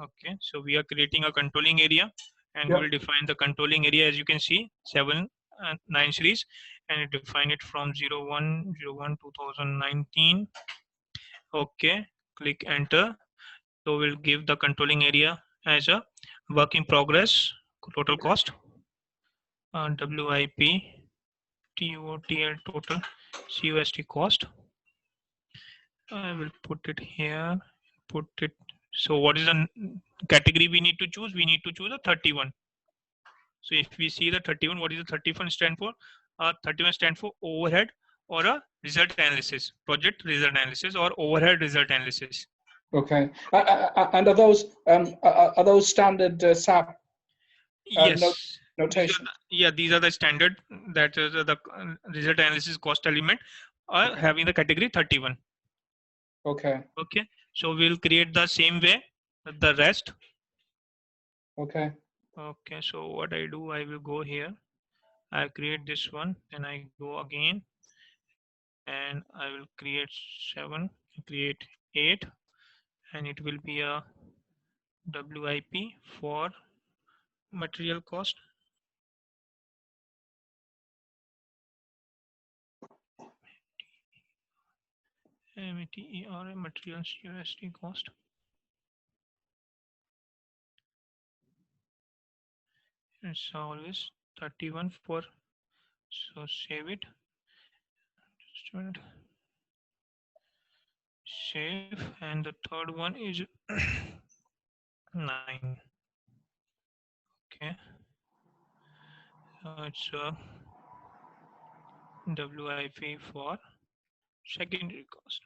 Okay, so we are creating a controlling area, and Yeah. we will define the controlling area. As you can see, 7 and 9 series, and define it from 01/01/2019. Okay, click enter. So we'll give the controlling area as a work in progress, total cost, WIP, TOTL total, CUST cost. I will put it here, put it. So what is the category we need to choose? We need to choose a 31. So if we see the 31, what is the 31 stand for? 31 stand for overhead or a result analysis, project result analysis or overhead result analysis. Okay. And are those standard SAP Yes. notation? These are the standard, that is the result analysis cost element are Okay. having the category 31. Okay. Okay. So we'll create the same way the rest. Okay. Okay. So what I do, I will go here. I create this one, then I go again, and I will create 7, create 8, and it will be a WIP for material cost. METER materials USD cost. It's always 31 for, so save it. Just a minute. Save, and the third one is 9. Okay, so it's a WIP for secondary cost.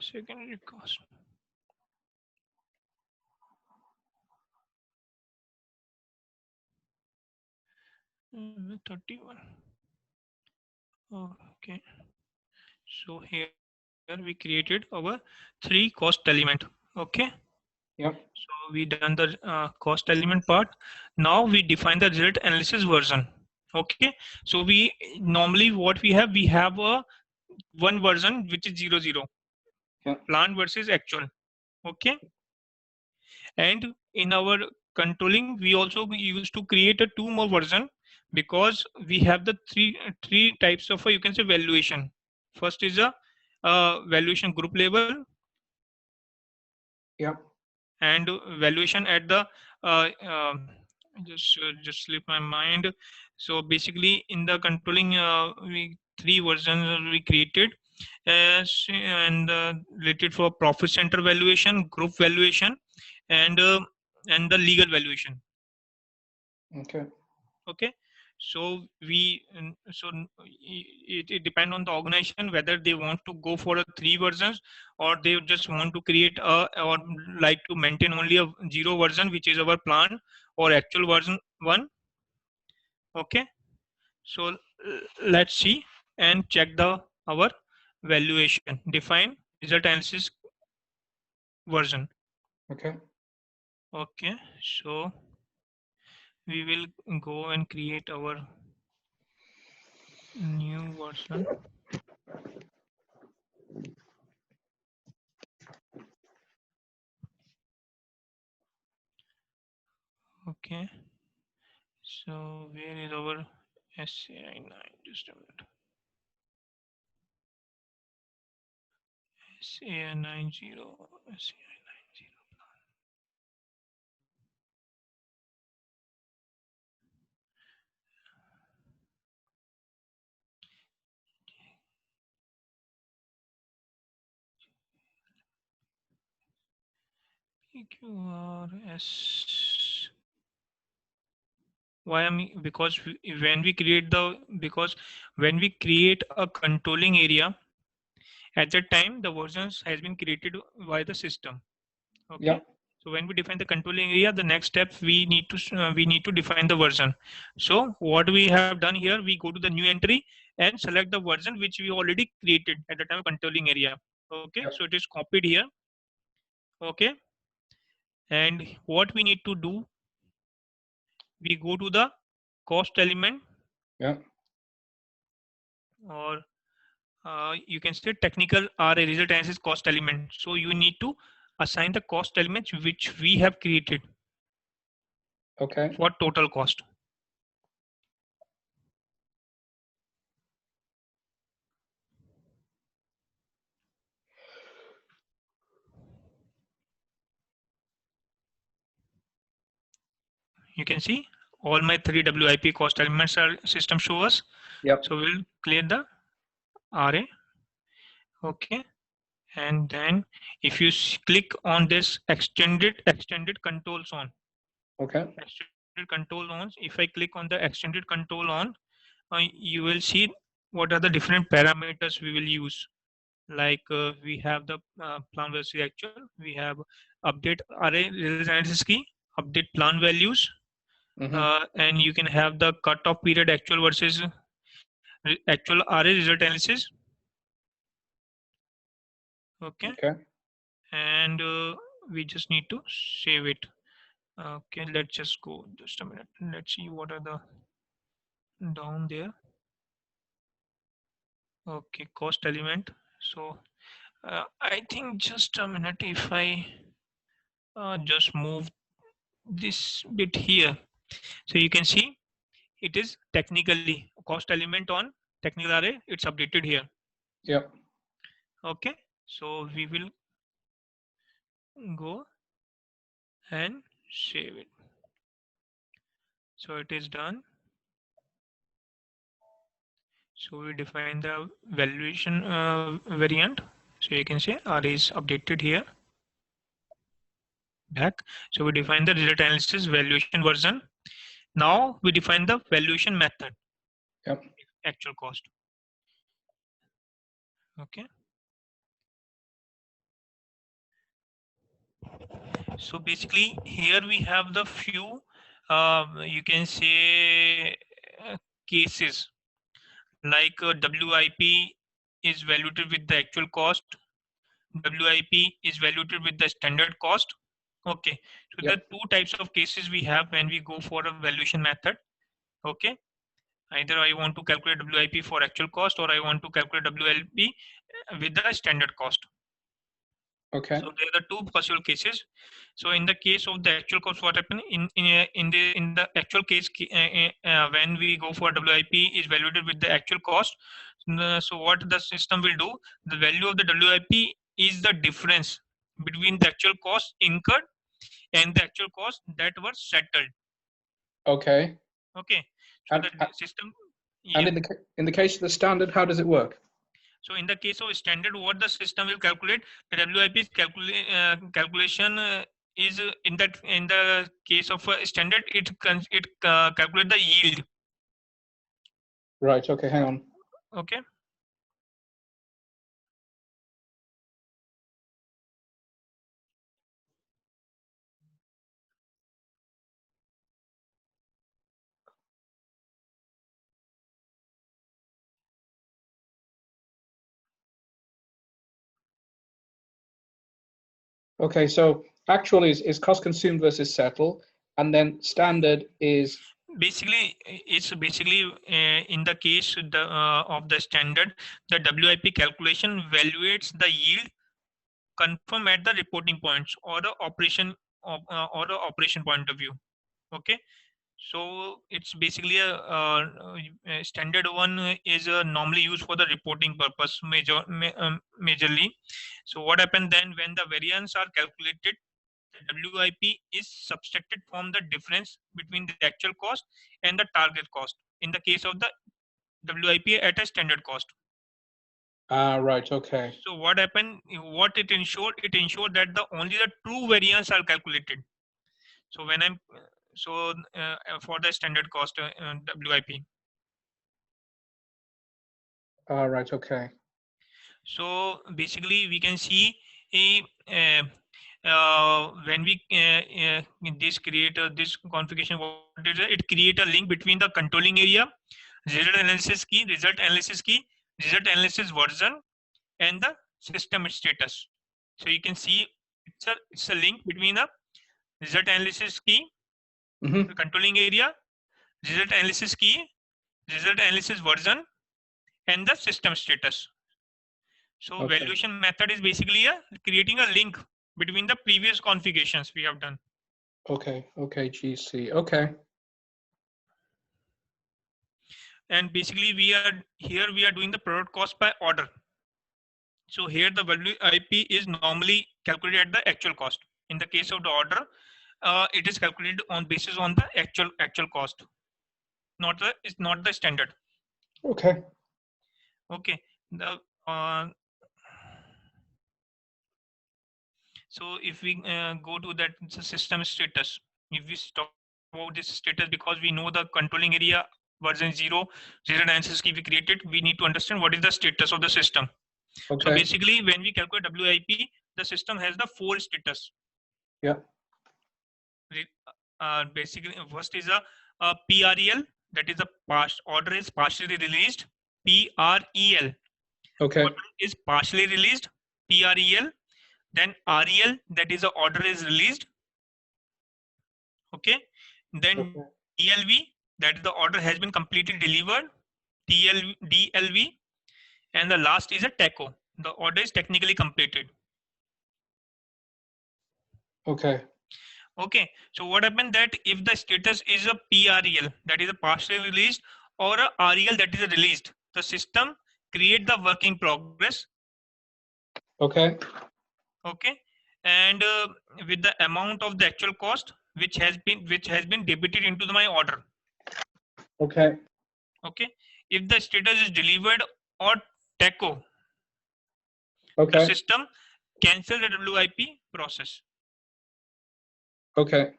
Secondary cost. Mm, 31. Okay, so here we created our 3 cost element. Okay. Yep. So we done the cost element part. Now we define the result analysis version. Okay. So we normally what we have a one version which is 00. Yep. Plan versus actual. Okay. And in our controlling, we also used to create a 2 more version, because we have the three types of you can say valuation. First is a valuation group level, Yep. and valuation at the just slip my mind. So basically in the controlling, we 3 versions we created, and related for profit center valuation, group valuation, and the legal valuation. Okay. Okay. So it depends on the organization whether they want to go for a 3 versions, or they just want to create a, or like to maintain only a 0 version, which is our plan, or actual version 1. Okay. So let's see and check the our valuation define result analysis version. Okay. Okay. So we will go and create our new version. Okay, so where is our SAI9? Just a minute. SAI90, SAI90. PQRS. Why because when we create a controlling area, at that time the versions has been created by the system. Okay. Yep. So when we define the controlling area, the next step we need to define the version. So what we have done here, we go to the new entry and select the version which we already created at the time of controlling area. Okay. Yep. So it is copied here. Okay. And what we need to do, we go to the cost element. Yeah. Or you can say technical are a result analysis cost element. So you need to assign the cost elements which we have created Okay. for total cost. You can see all my 3 WIP cost elements are system show us. Yep. So we'll clear the RA. Okay. And then if you click on this extended controls on, Okay. extended control on, if I click on the extended control on, you will see what are the different parameters we will use. Like we have the plan versus actual, we have update array result analysis key, update plan values, and you can have the cutoff period actual versus actual array result analysis. Okay. Okay. And we just need to save it. Okay, let's just go just a minute. Let's see what are the down there. Okay, cost element. So I think just a minute, if I just move this bit here, so you can see it is technically cost element on technical array, it's updated here. Yep. Okay, so we will go and save it. So it is done. So we define the valuation variant. So you can say R is updated here back. So we define the result analysis valuation version. Now we define the valuation method. Yep. Actual cost. Okay. So basically here we have the few you can say cases like WIP is valued with the actual cost. WIP is valued with the standard cost. Okay, so there Yep. are two types of cases we have when we go for a valuation method. Okay, either I want to calculate WIP for actual cost or I want to calculate WLP with the standard cost. Okay. So there are the two possible cases. So in the case of the actual cost, what happened in the actual case when we go for WIP is valued with the actual cost. So what the system will do? The value of the WIP is the difference between the actual cost incurred and the actual cost that were settled. Okay. Okay. So And, the system. and Yeah. in the case of the standard, how does it work? So in the case of standard, what the system will calculate, the WIP calculation is in the case of standard, it calculate the yield. Right. Okay. Hang on. Okay. Okay. So actual is cost consumed versus settle, and then standard is Basically, it's basically in the case of the standard, the WIP calculation evaluates the yield confirm at the reporting points or the operation or the operation point of view. Okay. So it's basically a standard one is normally used for the reporting purpose majorly. So what happened then when the variance are calculated, the WIP is subtracted from the difference between the actual cost and the target cost in the case of the WIP at a standard cost. right. Okay. So what happened? What it ensured? It ensured that the only the true variance are calculated. So when I'm for the standard cost WIP. Right. Okay. So basically, we can see a when we this create this configuration, what it create a link between the controlling area, result analysis key, result analysis version, and the system status. So you can see it's a link between the result analysis key, the controlling area, result analysis key, result analysis version, and the system status. So Okay. valuation method is basically creating a link between the previous configurations we have done. Okay. Okay. GC. Okay. And basically we are doing the product cost by order. So here the value IP is normally calculated at the actual cost. In the case of the order, it is calculated on basis on the actual cost, it's not the standard. Okay. Okay. The uh, so if we go to that system status, if we talk about this status, because we know the controlling area version 0 nuances key we created, we need to understand what is the status of the system. So Okay. basically when we calculate WIP, the system has the 4 status. Yeah. Basically first is a PREL, that is a past order is partially released. PREL, Okay. order is partially released. PREL, then REL, that is the order is released. Okay, then Okay. DLV, that is the order has been completely delivered. DLV, and the last is a TACO, the order is technically completed. Okay. Okay, so what happened that if the status is a PREL, that is a partially released, or a REL, that is a released, the system create the work in progress. Okay. Okay, and with the amount of the actual cost which has been debited into my order. Okay. Okay, if the status is delivered or TACO, the Okay. system cancel the WIP process. Okay.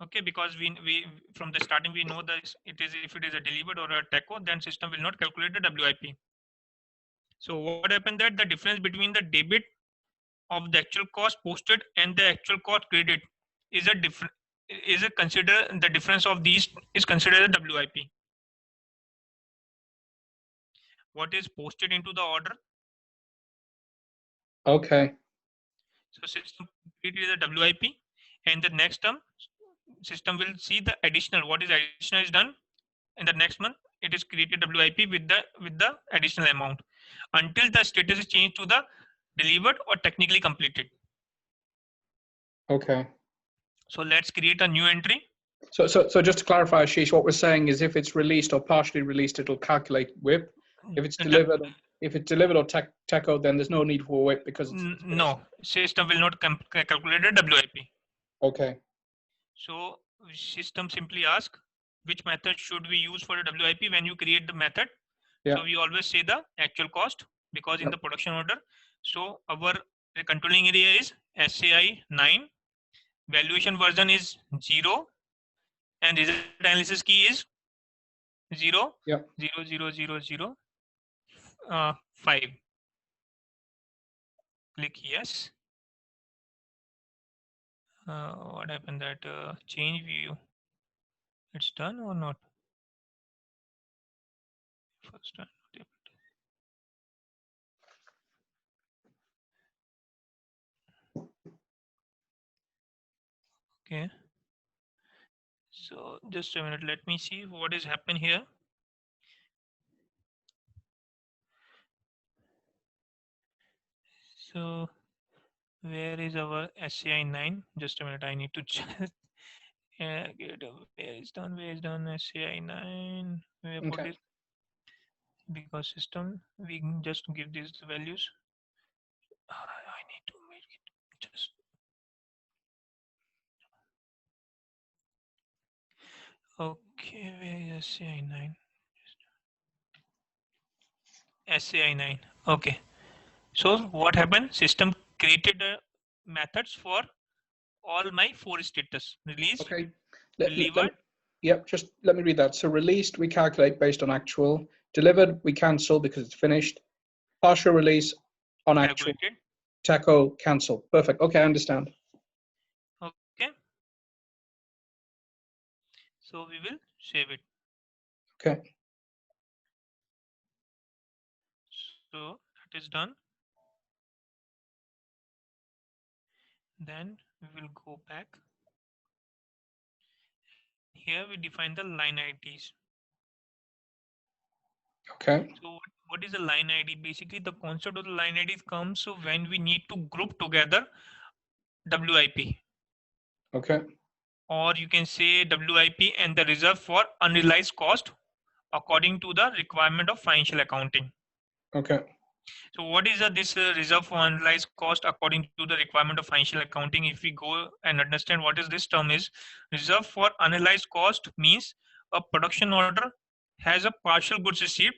Okay, because we from the starting we know that it is, if it is a delivered or a TACO, then system will not calculate the WIP. So what happened that the difference between the debit of the actual cost posted and the actual cost credit is a different, is a consider the difference of these is considered a WIP. What is posted into the order? Okay. So system it is a WIP, and the next term system will see the additional, what is additional is done in the next month, it is created WIP with the additional amount until the status is changed to the delivered or technically completed. Okay. So let's create a new entry. So just to clarify, Ashish, what we're saying is if it's released or partially released, it'll calculate WIP. If it's delivered, or TECO, then there's no need for WIP because it's finished. No, system will not calculate a WIP. Okay. So system simply ask which method should we use for a WIP when you create the method. Yeah. So we always say the actual cost, because in Yep. the production order, so our controlling area is SAI 9, valuation version is 0, and result analysis key is 0, Yep. 0, 0, 0, 0, 5. Click yes. What happened that change view? It's done or not? First time. Okay. So just a minute. Let me see what is happening here. So where is our SCI 9? Just a minute. I need to check. Where is done? Where is done? SCI 9. Where put Okay. it? Because system, we can just give these values. I need to make it just. Okay, where is SCI 9? SCI 9. Okay. So what happened? System created methods for all my 4 status: released, Okay. delivered. Yep. Just let me read that. So released, we calculate based on actual. Delivered, we cancel because it's finished. Partial release on actual. Calculated. TECO, cancel. Perfect. Okay, I understand. Okay. So we will save it. Okay. So that is done. Then we will go back. And here we define the line IDs. Okay. So what is a line ID? Basically, the concept of the line ID comes when we need to group together WIP, Okay. or you can say WIP and the reserve for unrealized cost according to the requirement of financial accounting. Okay. So what is this reserve for unrealized cost according to the requirement of financial accounting? If we go and understand what is this term is, reserve for unrealized cost means a production order has a partial goods received,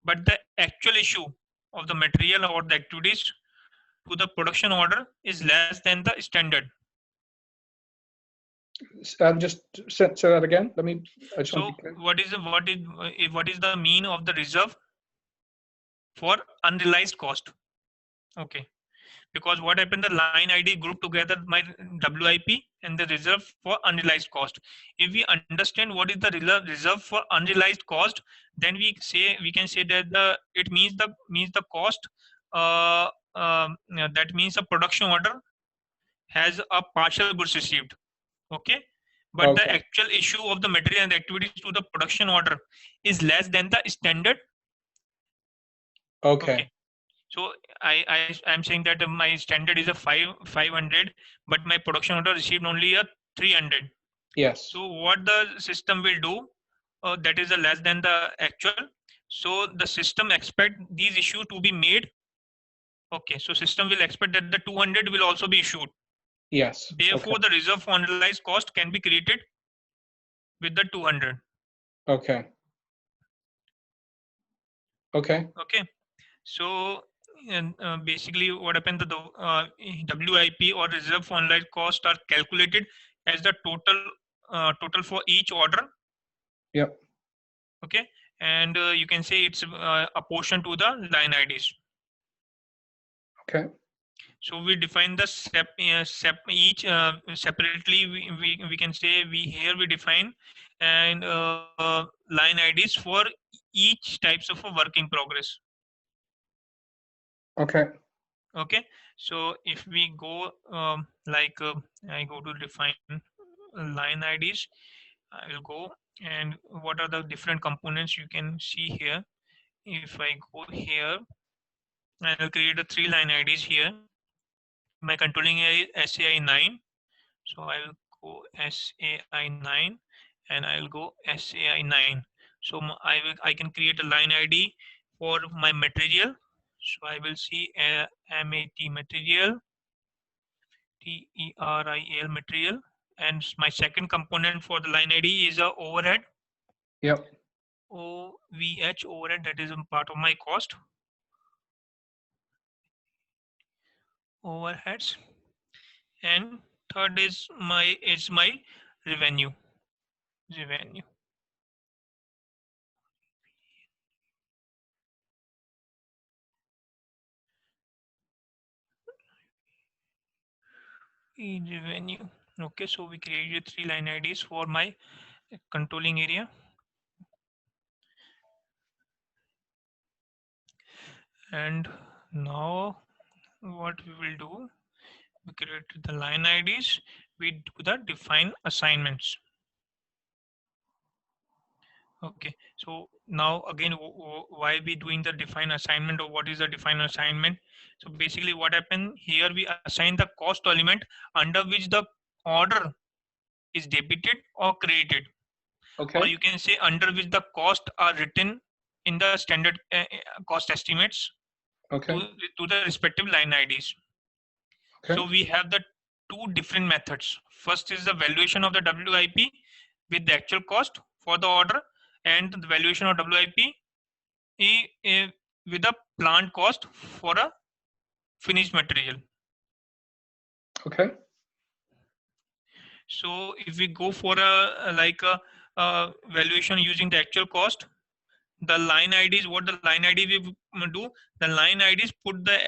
but the actual issue of the material or the activities to the production order is less than the standard. Just say that again. I just want to So be clear. what is the mean of the reserve for unrealized cost? Okay, because what happened, the line ID group together my WIP and the reserve for unrealized cost. If we understand what is the reserve for unrealized cost, then we can say that it means the cost, that means a production order has a partial goods received. Okay, but the Okay. actual issue of the material and the activities to the production order is less than the standard. Okay. Okay, so I'm saying that my standard is a 500, but my production order received only a 300. Yes. So what the system will do, that is a less than the actual. So the system expect these issues to be made. Okay, so system will expect that the 200 will also be issued. Yes. Therefore, Okay. the reserve for analyzed cost can be created with the 200. Okay. Okay. Okay, so and basically what happened, the WIP or reserve for analyzed cost are calculated as the total for each order. Yep. Okay, and you can say it's a portion to the line IDs. Okay. So we define the each separately. We can say we define and line IDs for each types of a work in progress. Okay. Okay, so if we go I go to define line IDs, I will go, and what are the different components you can see here. If I go here, I will create a 3 line IDs here. My controlling area is SAI 9, so I will go SAI 9 and I will go SAI 9. So I can create a line ID for my material. So I will see MAT material, TERIAL material, and my second component for the line ID is a overhead. Yep. OVH overhead, that is a part of my cost overheads, and third is my revenue. Revenue. Revenue. Okay, so we created 3 line IDs for my controlling area. And now what we will do, we create the line IDs, we do the define assignments. Okay, so now again, why we doing the define assignment, or what is the define assignment? So basically what happened here, we assign the cost element under which the order is debited or credited, Okay. or you can say under which the cost are written in the standard cost estimates Okay. to the respective line IDs. Okay. So we have the 2 different methods. First is the valuation of the WIP with the actual cost for the order, and the valuation of WIP with a plant cost for a finished material. Okay. So if we go for a valuation using the actual cost, the line IDs, what the line ID we do, the line IDs put the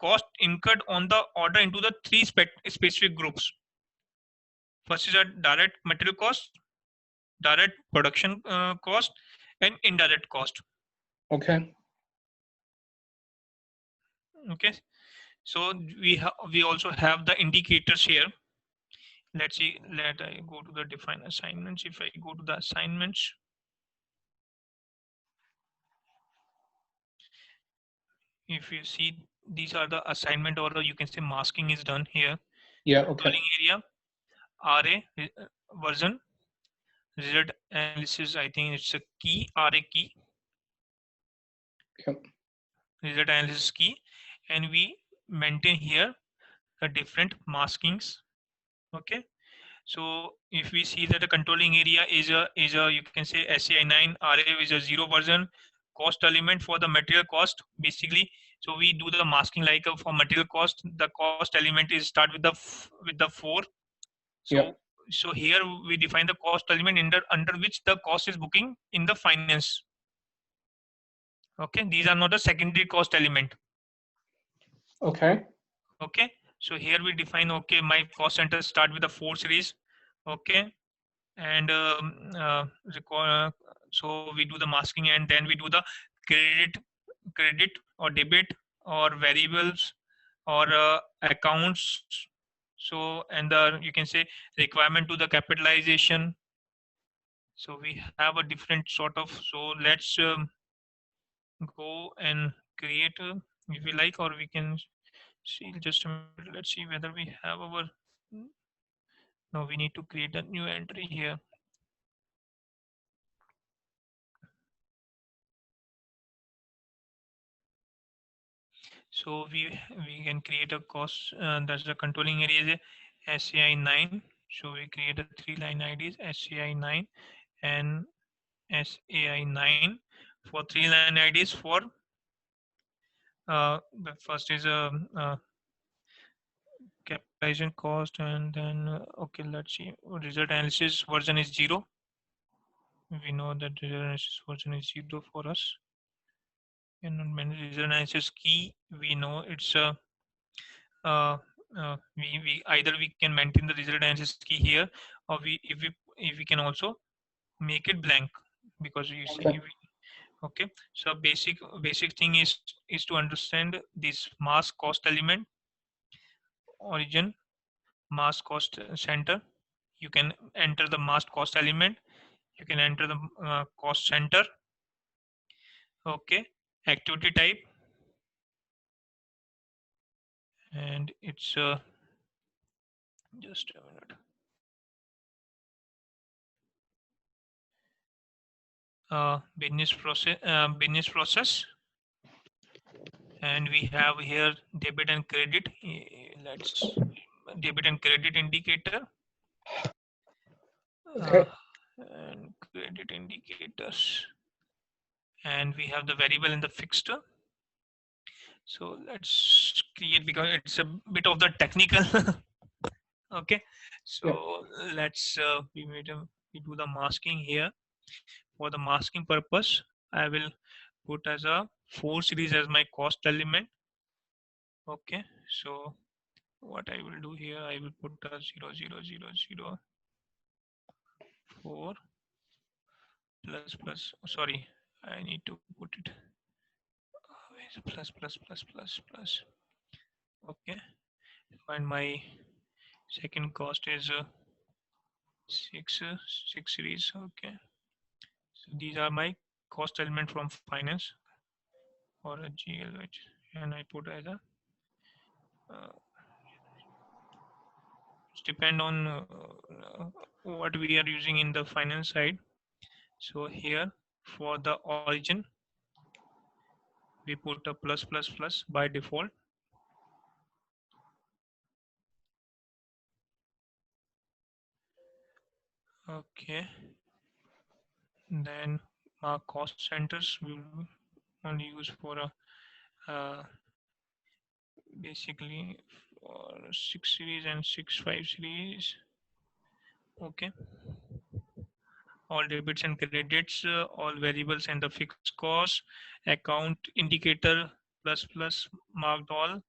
cost incurred on the order into the 3 specific groups. First is a direct material cost, direct production cost, and indirect cost. Okay. Okay, so we also have the indicators here. Let's see, let I go to the define assignments. If I go to the assignments, if you see, these are the assignment, or you can say masking is done here. Yeah. Okay. Controlling area, RA version, result analysis. I think it's a key, RA key, Yep. result analysis key, and we maintain here the different maskings. Okay. So if we see that the controlling area is a you can say SCI 9 RA is a 0 version, cost element for the material cost basically. So we do the masking like for material cost, the cost element is start with with the 4. So Yep. so here we define the cost element under which the cost is booking in the finance. Okay, these are not the secondary cost element. Okay. Okay, so here we define, okay, my cost center start with the 4 series. Okay, and so we do the masking, and then we do the credit credit or debit or variables or accounts. So and the you can say requirement to the capitalization. So we have a different sort of, so let's go and create if we like, or we can see just a minute. Let's see whether we have our, no, we need to create a new entry here. So we can create a cost, that's the controlling area is a SCI 9. So we create a 3-line IDs SCI 9 and SAI 9 for 3-line IDs for the first is a capitalization cost, and then okay, let's see, result analysis version is 0. We know that result analysis version is 0 for us. And result analysis key, we know it's a we either we can maintain the result analysis key here, or we can also make it blank, because you see Okay. okay. So basic thing is to understand this mass cost element, origin, mass cost center. You can enter the mass cost element, you can enter the cost center. Okay, activity type, and it's just a minute. Business process, and we have here debit and credit. Let's debit and credit indicator, uh, Okay. and credit indicators, and we have the variable and the fixed. So let's create, because it's a bit of the technical. Okay, Yep. so let's we do the masking here. For the masking purpose, I will put as a 4 series as my cost element. Okay, so what I will do here, I will put a 00004 plus plus. Sorry, I need to put it. Where's the plus plus plus plus plus? Okay, and my second cost is 6 series. Okay, so these are my cost element from finance or a GLH, and I put as a it depend on what we are using in the finance side. So here for the origin we put a plus plus plus by default. Okay, then our cost centers we will only use for a basically for 6 series and 6.5 series. Okay, all debits and credits, all variables and the fixed cost, account indicator plus plus marked all,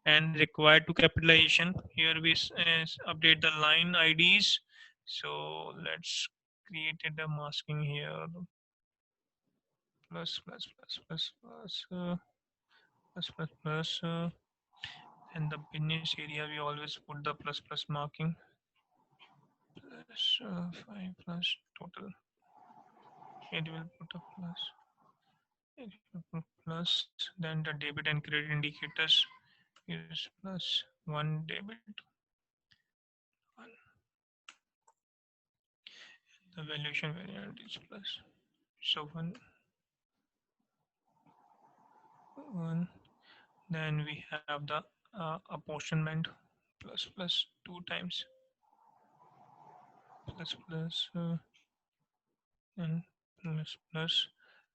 and required to capitalization. Here we update the line IDs. So let's create a masking here, plus plus plus plus plus plus plus plus, and the business area we always put the plus plus marking, plus 5 plus total. It will put a plus. plus then the debit and credit indicators is plus 1 debit, 1. The valuation variant is plus, so 1. Then we have the apportionment plus 2 times plus and plus.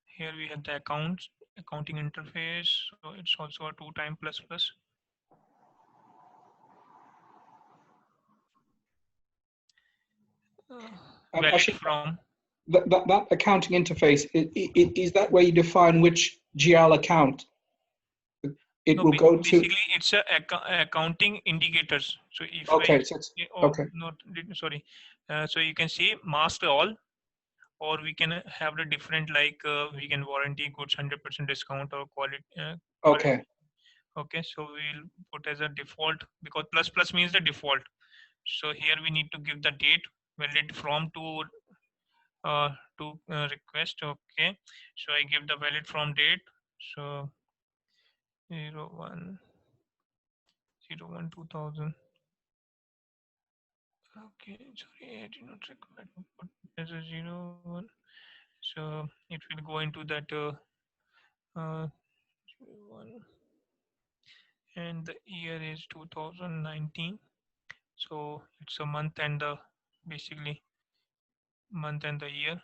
Here we have the accounting interface, so it's also a 2 time plus. Valid Actually, from. that accounting interface, is that where you define which GL account it No, will go to? basically it's a accounting indicators. So if Okay, so it's, okay. not sorry, so you can see mask all, or we can have the different like we can warranty goods 100% discount or quality. Okay. Okay, so we'll put as a default because plus means the default. So here we need to give the date valid from to request. Okay, so I give the valid from date. So 01/01/2000. Okay, sorry, I did not require to put as a 01. So it will go into that 01, and the year is 2019. So it's a month and the basically month and the year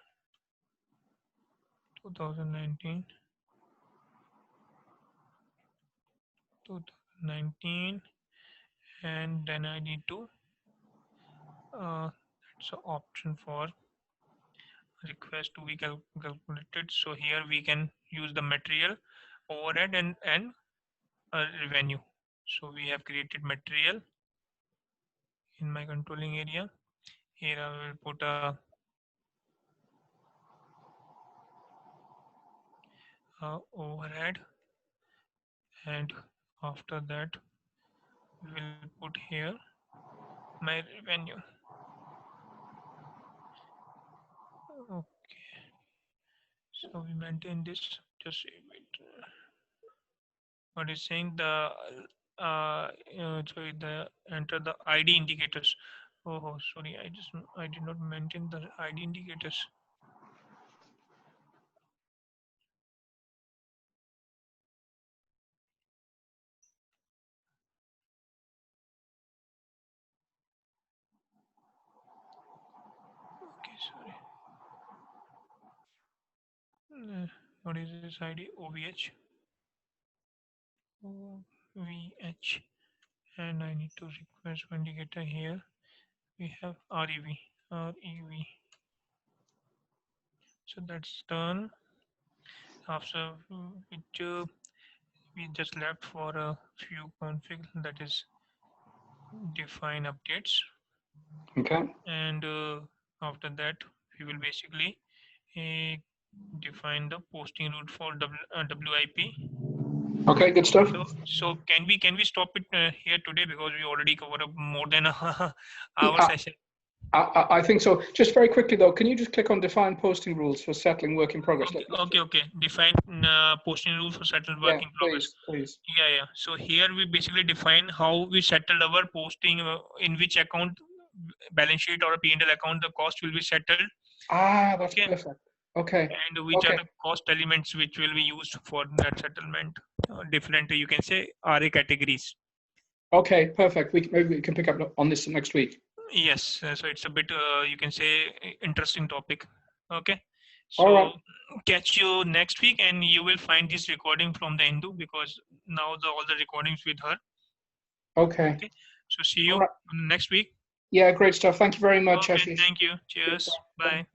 2019. And then I need to that's an option for request to be calculated. So here we can use the material overhead and revenue. So we have created material in my controlling area. Here I will put a overhead, and after that we will put here my revenue. Okay, so we maintain this. Just wait. What is saying the sorry, the enter the ID indicators. Oh, sorry, I did not maintain the ID indicators. Okay, sorry. What is this ID? OVH. OVH, and I need to request indicator here. We have REV. So that's done. After which we just left for a few config, that is define updates. Okay. And after that we will basically define the posting route for WIP. Okay, good stuff. So can we stop it here today, because we already covered up more than a hour Yeah, session. I think so. Just very quickly though, can you just click on define posting rules for settling work in progress? Okay. Define posting rule for settled work in progress. Please. Yeah. So here we basically define how we settled our posting, in which account, balance sheet or a P&L account, the cost will be settled. That's perfect. Okay. And which are the cost elements which will be used for that settlement. Different, you can say, RA categories. Okay, perfect. Maybe we can pick up on this next week. Yes, so it's a bit, you can say, interesting topic. Okay, so all right. Catch you next week, and you will find this recording from the Hindu, because now all the recordings with her. Okay. So see you next week. Yeah, great stuff. Thank you very much, Okay, Ashish. thank you. Cheers. Bye.